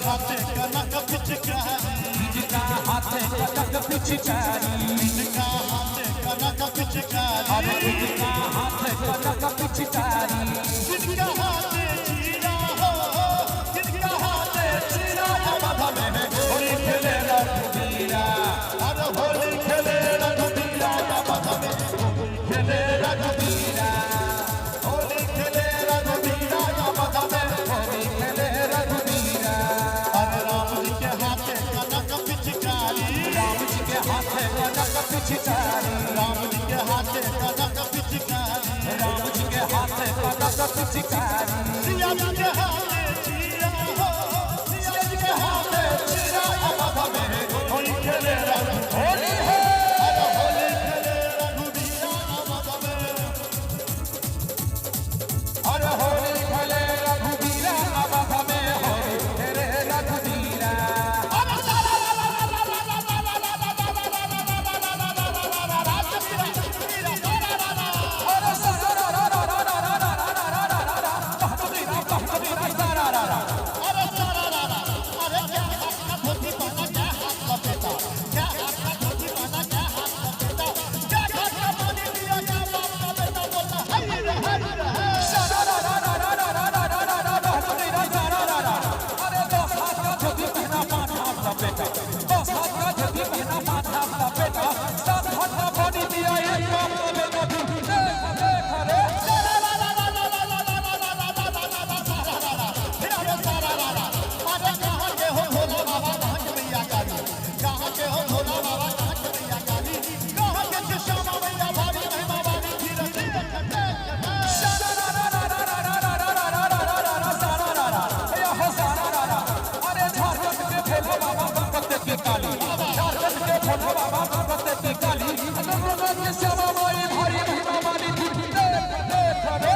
हाथे कनक पिचकारी, जिनका हाथे कनक पिचकारी, जिनका हाथे कनक पिचकारी, अरे जिनका हाथे कनक पिचकारी, जिनका हाथे चीरा हो, जिनका हाथे चीरा माथा में होली खेले रघुवीरा, अरे होली खेले रघुवीरा माथा में खेले रघुवीरा, होली खेले रघुवीरा माथा में होली खेले रघुवीरा। अरे राम जी के हाथे कनक पिचकारी, राम जी के हाथे कनक पिचकारी, राम जी के हाथे कनक पिचकारी, राम जी के हाथे कनक पिचकारी, सिया जी के हाथे चीरा हो, सिया जी के हाथे चीरा माथा में होली खेले होली है अरे होली खेले रघुवीरा माथा में, अरे होली खेले रघुवीरा माथा में होली खेले रघुवीरा। अरे अरे सारा अरे क्या हाथ का धोती पहना, क्या हाथ लपेटा, क्या हाथ का धोती पहना, क्या हाथ लपेटा, क्या हाथ का पानी दिया, क्या बाप का बेटा बोला हरी रे हरी रे। अरे 10 हाथ का धोती पहना 5 हाथ लपेटा, 10 हाथ का धोती पहना 5 हाथ लपेटा, 7 हाथ का पानी दिया एक बाप का बेटा देख देख रे। अरे कहाँ के हो भोला बाबा, कहाँ के मैया काली, कहाँ के हो भोला बाबा, कहाँ के मैया काली, कहाँ के श्यामा मैया भाभी महिमा वाली धीरे धीरे अरे झारखंड के भोला बाबा भगवत की काली, झारखंड के भोला बाबा भगवत की काली, के श्यामा माई भारी महिमा वाली थी देख देख रे।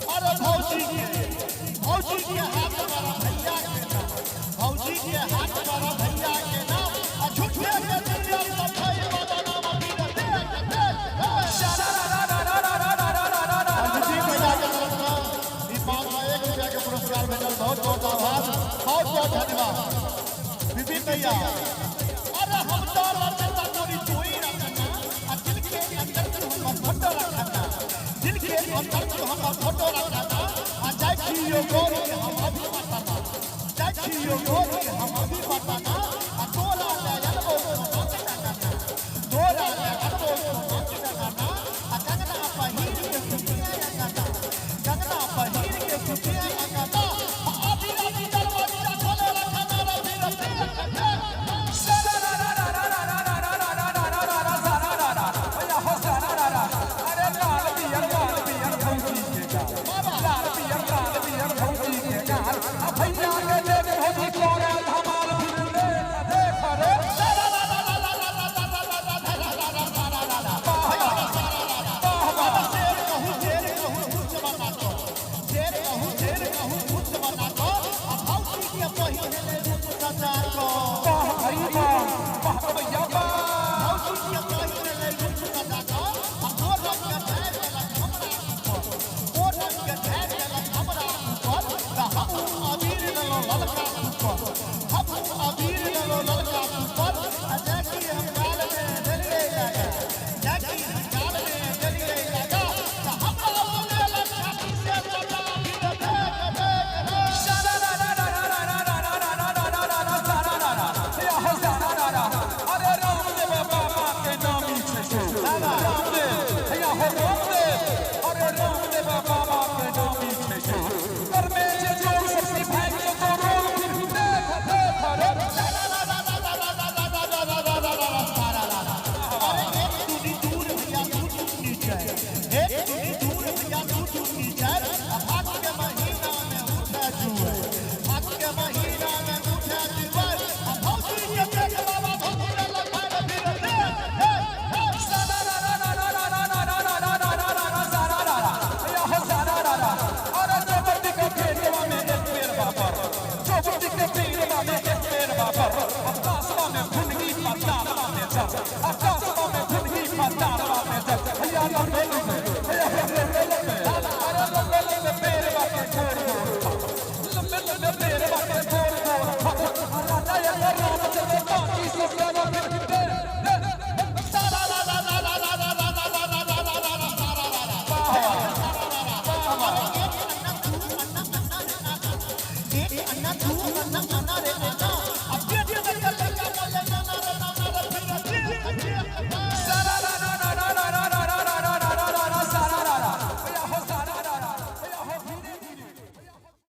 अरे भौजी के हाथ वाला भैया के नाम, भौजी के हाथ वाला भैया के नाम, झूठे के दुनिया सब भाई वाला नाम अभी देख जी भैया के तरफ से दीपान में 1 रुपया के पुरस्कार भेटल, बहुत बहुत आभार, बहुत बहुत धन्यवाद विपिन भैया। अरे हम तो रचना कोई कोई रचना, दिल के अंदर तू हम फोटो रखना, दिल के अंदर तू हम फोटो रखना।